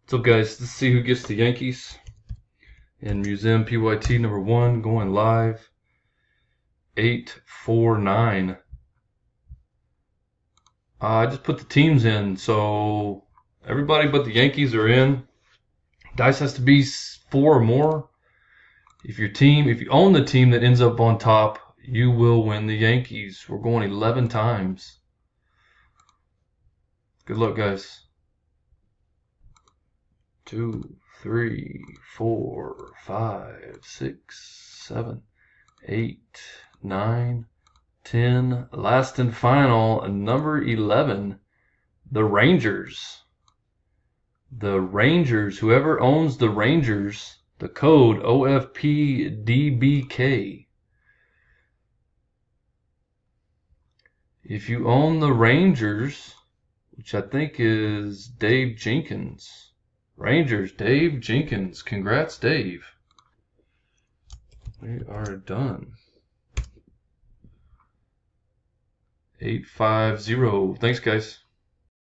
So guys, let's see who gets the Yankees in Museum PYT number 1 going live. 849. I just put the teams in, so everybody but the Yankees are in. Dice has to be 4 or more. If you own the team that ends up on top, you will win the Yankees. We're going 11 times. Good luck, guys. 2, 3, 4, 5, 6, 7, 8, 9, 10. Last and final, number 11, the Rangers. The Rangers, whoever owns the Rangers, the code OFPDBK. If you own the Rangers, which I think is Dave Jenkins. Rangers, Dave Jenkins. Congrats, Dave. We are done. 850. Thanks, guys.